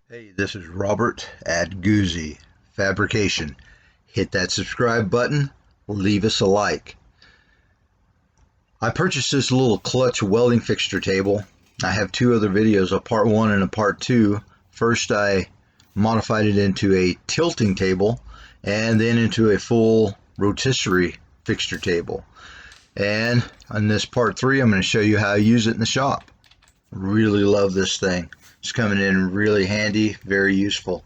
Hey, this is Robert at Guzzi Fabrication. Hit that subscribe button, leave us a like. I purchased this little clutch welding fixture table. I have two other videos, a part one and a part two. First, I modified it into a tilting table and then into a full rotisserie fixture table. And on this part three, I'm going to show you how I use it in the shop. Really love this thing. It's coming in really handy, very useful.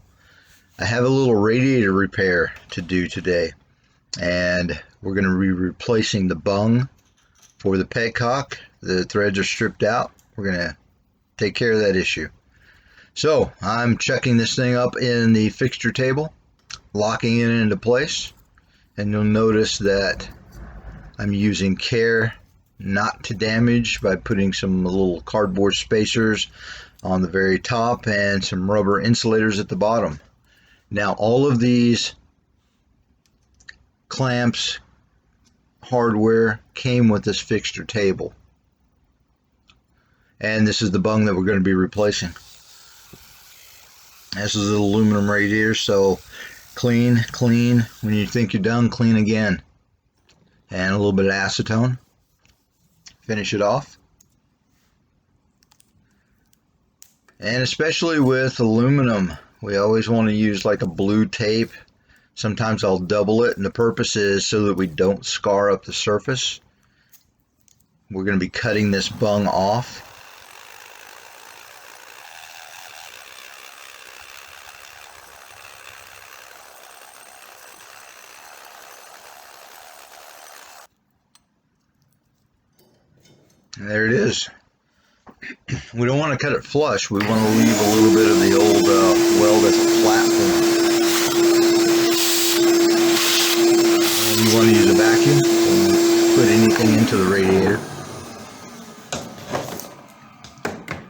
I have a little radiator repair to do today, and we're going to be replacing the bung for the petcock. The threads are stripped out. We're going to take care of that issue. So I'm checking this thing up in the fixture table, locking it into place, and you'll notice that I'm using care not to damage by putting some little cardboard spacers on the very top and some rubber insulators at the bottom. Now all of these clamps, hardware came with this fixture table, and this is the bung that we're going to be replacing. This is an aluminum radiator, so clean. When you think you're done, clean again, and a little bit of acetone. Finish it off. And especially with aluminum, we always want to use like a blue tape. Sometimes I'll double it, and the purpose is so that we don't scar up the surface. We're going to be cutting this bung off. And there it is. We don't want to cut it flush. We want to leave a little bit of the old weld as a platform. And you want to use a vacuum. Don't put anything into the radiator.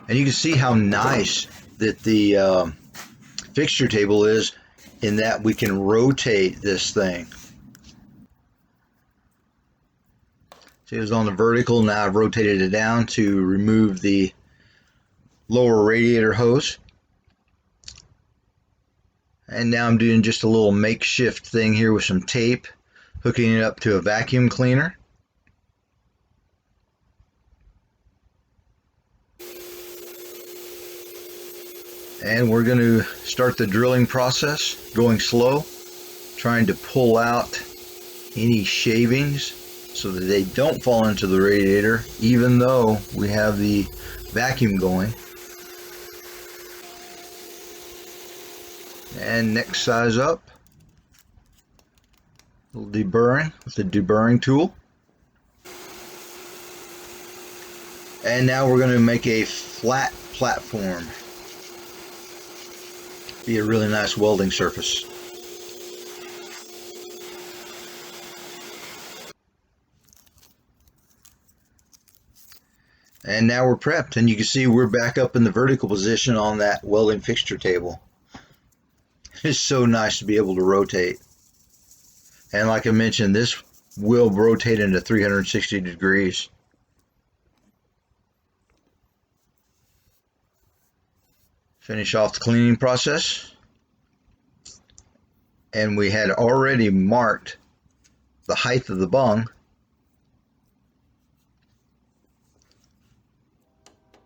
And you can see how nice that the fixture table is, in that we can rotate this thing. See, it was on the vertical. Now I've rotated it down to remove the lower radiator hose. And now I'm doing just a little makeshift thing here with some tape, hooking it up to a vacuum cleaner. And we're going to start the drilling process, going slow, trying to pull out any shavings so that they don't fall into the radiator, even though we have the vacuum going. And next size up, a little deburring with the deburring tool. And now we're going to make a flat platform. Be a really nice welding surface. And now we're prepped, and you can see we're back up in the vertical position on that welding fixture table. It's so nice to be able to rotate. And like I mentioned, this will rotate into 360 degrees. Finish off the cleaning process. And we had already marked the height of the bung.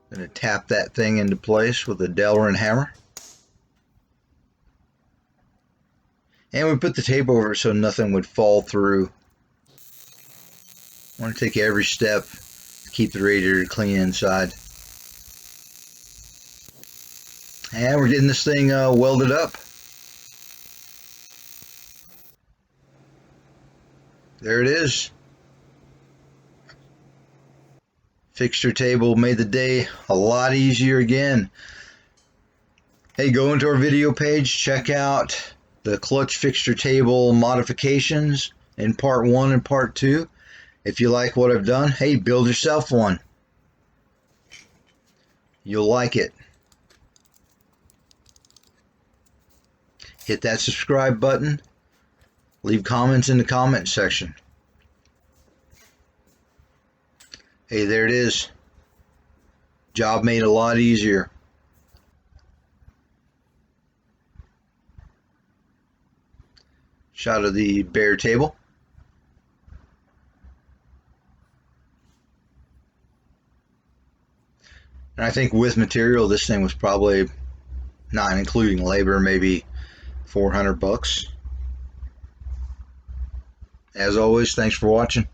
Going to tap that thing into place with a Delrin hammer. And we put the tape over it so nothing would fall through. I want to take every step to keep the radiator clean inside. And we're getting this thing welded up. There it is. Fixture table made the day a lot easier again. Hey, go into our video page, check out the clutch fixture table modifications in part one and part two. If you like what I've done, hey, build yourself one. You'll like it. Hit that subscribe button. Leave comments in the comment section. Hey, there it is. Job made a lot easier. Shot of the bare table. And I think with material, this thing was probably, not including labor, maybe $400. As always, thanks for watching.